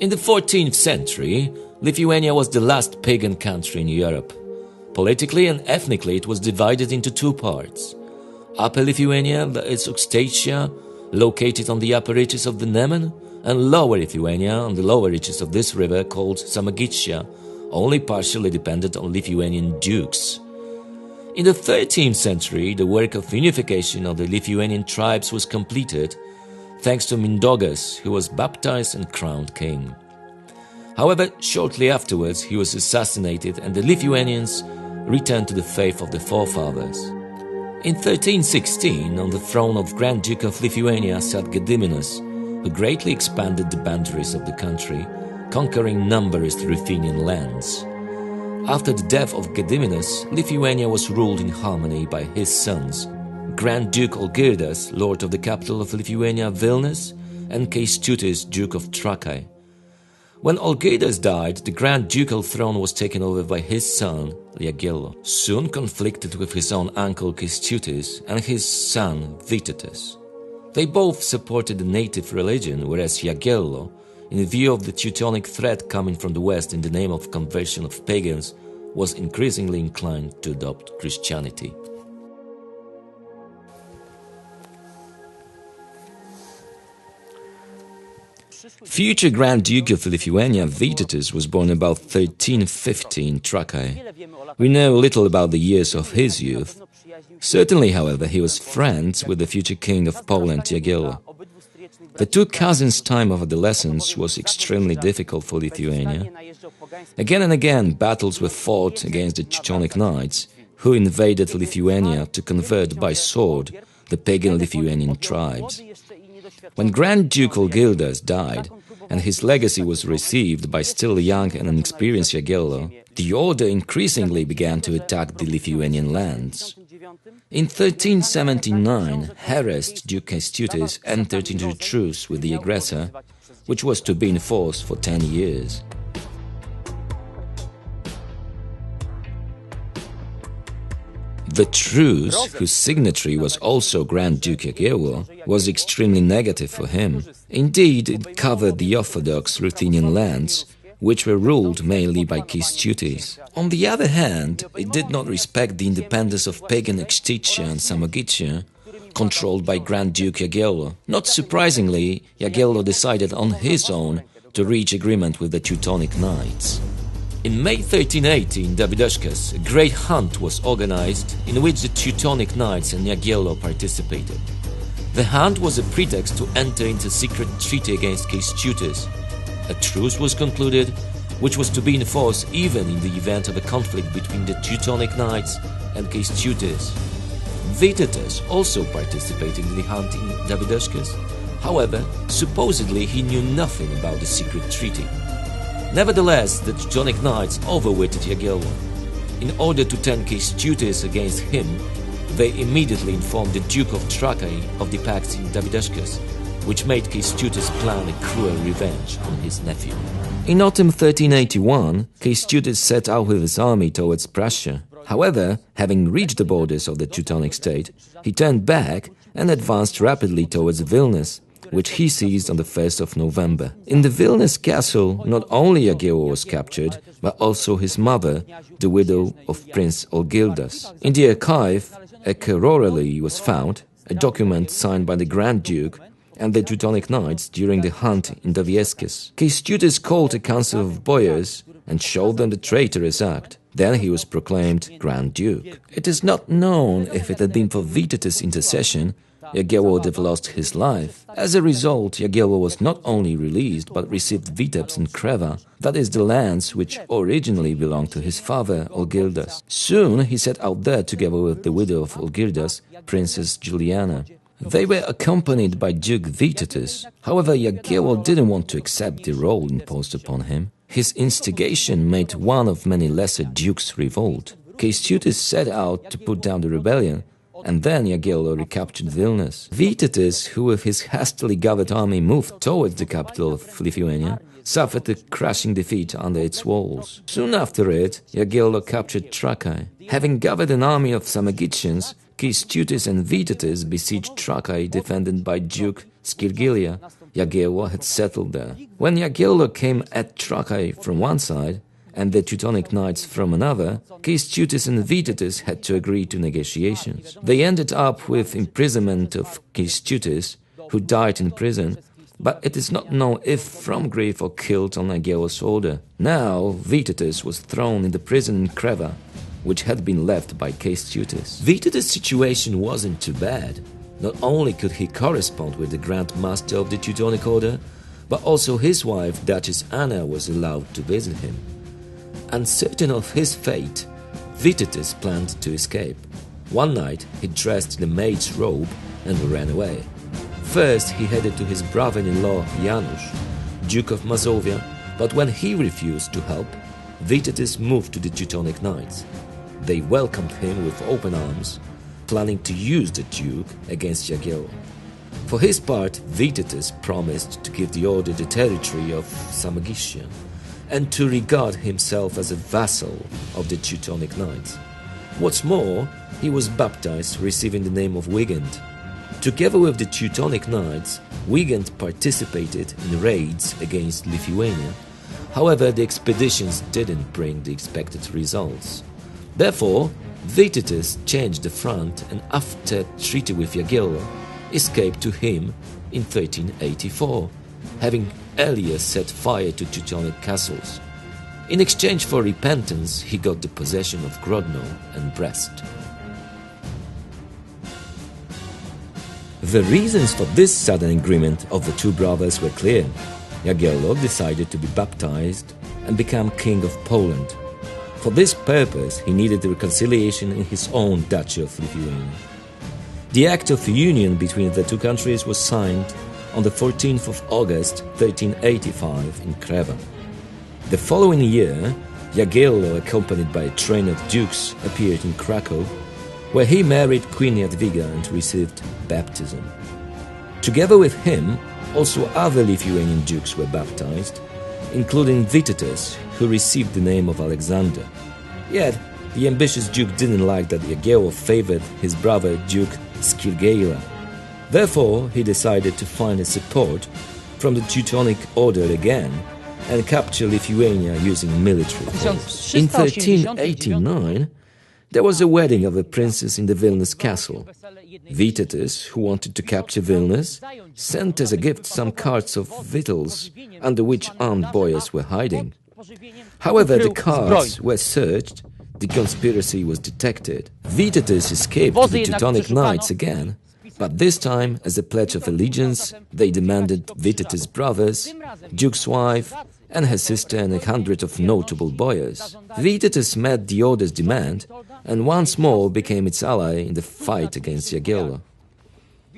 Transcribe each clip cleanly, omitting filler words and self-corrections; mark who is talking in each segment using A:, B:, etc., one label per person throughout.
A: In the 14th century, Lithuania was the last pagan country in Europe. Politically and ethnically it was divided into two parts. Upper Lithuania, that is Ostatia, located on the upper reaches of the Neman, and Lower Lithuania, on the lower reaches of this river called Samogitia, only partially dependent on Lithuanian dukes. In the 13th century, the work of unification of the Lithuanian tribes was completed, thanks to Mindaugas, who was baptized and crowned king. However, shortly afterwards he was assassinated and the Lithuanians returned to the faith of the forefathers. In 1316, on the throne of Grand Duke of Lithuania sat Gediminas, who greatly expanded the boundaries of the country, conquering numerous Ruthenian lands. After the death of Gediminas, Lithuania was ruled in harmony by his sons, Grand Duke Olgirdas, Lord of the capital of Lithuania, Vilnius, and Kęstutis, Duke of Trakai. When Olgirdas died, the Grand Ducal throne was taken over by his son, Jagiello, soon conflicted with his own uncle Kęstutis and his son Vytautas. They both supported the native religion, whereas Jagiello, in view of the Teutonic threat coming from the west in the name of conversion of pagans, was increasingly inclined to adopt Christianity. Future Grand Duke of Lithuania, Vytautas, was born about 1350 in Trakai. We know little about the years of his youth. Certainly, however, he was friends with the future king of Poland, Jagiello. The two cousins' time of adolescence was extremely difficult for Lithuania. Again and again, battles were fought against the Teutonic Knights, who invaded Lithuania to convert by sword the pagan Lithuanian tribes. When Grand Duke Olgirdas died, and his legacy was received by still young and inexperienced Jagiello, the order increasingly began to attack the Lithuanian lands. In 1379, harassed Duke Kęstutis entered into a truce with the aggressor, which was to be enforced for 10 years. The truce, whose signatory was also Grand Duke Jagiello, was extremely negative for him. Indeed, it covered the Orthodox Ruthenian lands, which were ruled mainly by Kęstutis. On the other hand, it did not respect the independence of pagan Ostatia and Samogitia, controlled by Grand Duke Jagiello. Not surprisingly, Jagiello decided on his own to reach agreement with the Teutonic Knights. In May 1380 in Dawidowskaz, a great hunt was organized in which the Teutonic Knights and Jagiello participated. The hunt was a pretext to enter into a secret treaty against Kęstutis. A truce was concluded, which was to be enforced even in the event of a conflict between the Teutonic Knights and Kęstutis. Vytautas also participated in the hunt in Dawidowskaz. However, supposedly he knew nothing about the secret treaty. Nevertheless, the Teutonic Knights overweighted Jagiello. In order to turn Kęstutis against him, they immediately informed the Duke of Trakai of the pact in Dawidowskaz, which made Kęstutis plan a cruel revenge on his nephew. In autumn 1381, Kęstutis set out with his army towards Prussia. However, having reached the borders of the Teutonic state, he turned back and advanced rapidly towards Vilnius, which he seized on the 1st of November. In the Vilnius castle, not only Jagiello was captured, but also his mother, the widow of Prince Olgirdas. In the archive, a corollary was found, a document signed by the Grand Duke and the Teutonic Knights during the hunt in Dawidowskaz. Kęstutis called a council of boyars and showed them the traitorous act. Then he was proclaimed Grand Duke. It is not known if it had been for Vytautas' intercession, Jagiello would have lost his life. As a result, Jagiello was not only released but received Vitebsk and Kreva, that is the lands which originally belonged to his father, Olgirdas. Soon he set out there together with the widow of Olgirdas, Princess Juliana. They were accompanied by Duke Vytautas. However, Jagiello didn't want to accept the role imposed upon him. His instigation made one of many lesser dukes revolt. Kęstutis set out to put down the rebellion, and then Jagiello recaptured Vilnius. Vytautas, who with his hastily gathered army moved towards the capital of Lithuania, suffered a crushing defeat under its walls. Soon after it, Jagiello captured Trakai. Having gathered an army of Samogitians, Kęstutis and Vytautas besieged Trakai, defended by Duke Skirgilia, Jagiello had settled there. When Jagiello came at Trakai from one side and the Teutonic Knights from another, Kęstutis and Vytautas had to agree to negotiations. They ended up with imprisonment of Kęstutis, who died in prison, but it is not known if from grief or killed on Jagiello's order. Now Vytautas was thrown in the prison in Kreva, which had been left by Kęstutis. Vytautas' situation wasn't too bad. Not only could he correspond with the Grand Master of the Teutonic Order, but also his wife, Duchess Anna, was allowed to visit him. Uncertain of his fate, Vytautas planned to escape. One night, he dressed in a maid's robe and ran away. First, he headed to his brother-in-law Janusz, Duke of Mazovia, but when he refused to help, Vytautas moved to the Teutonic Knights. They welcomed him with open arms, planning to use the Duke against Jagiello. For his part, Vytautas promised to give the order the territory of Samogitia and to regard himself as a vassal of the Teutonic Knights. What's more, he was baptized, receiving the name of Wigand. Together with the Teutonic Knights, Wigand participated in raids against Lithuania. However, the expeditions didn't bring the expected results. Therefore, Vytautas changed the front and after treaty with Jagiello, escaped to him in 1384, having earlier set fire to Teutonic castles. In exchange for repentance, he got the possession of Grodno and Brest. The reasons for this sudden agreement of the two brothers were clear. Jagiello decided to be baptized and become king of Poland. For this purpose, he needed reconciliation in his own Duchy of Lithuania. The Act of Union between the two countries was signed on the 14th of August 1385 in Kreva. The following year, Jagiello, accompanied by a train of dukes, appeared in Krakow, where he married Queen Jadwiga and received baptism. Together with him, also other Lithuanian dukes were baptized, including Vytautas, who received the name of Alexander. Yet, the ambitious duke didn't like that Jagiello favored his brother Duke Skirgaila. Therefore, he decided to find a support from the Teutonic Order again and capture Lithuania using military force. In 1389, there was a wedding of a princess in the Vilnius castle. Vytautas, who wanted to capture Vilnius, sent as a gift some carts of victuals under which armed boyars were hiding. However, the carts were searched, the conspiracy was detected. Vytautas escaped to the Teutonic Knights again, but this time, as a pledge of allegiance, they demanded Vytautas' brothers, Duke's wife, and her sister and 100 of notable boyars. Vytautas met the order's demand and once more became its ally in the fight against Jagiello.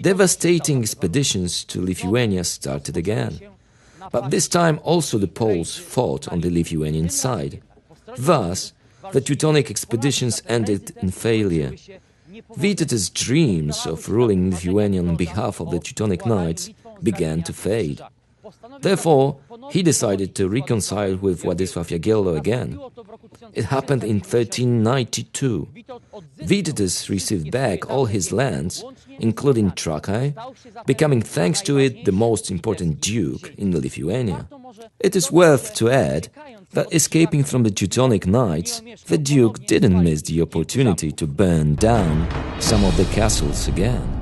A: Devastating expeditions to Lithuania started again, but this time also the Poles fought on the Lithuanian side. Thus, the Teutonic expeditions ended in failure. Vytautas' dreams of ruling Lithuania on behalf of the Teutonic Knights began to fade. Therefore, he decided to reconcile with Władysław Jagiello again. It happened in 1392. Vytautas received back all his lands, including Trakai, becoming thanks to it the most important duke in Lithuania. It is worth to add that escaping from the Teutonic Knights, the duke didn't miss the opportunity to burn down some of the castles again.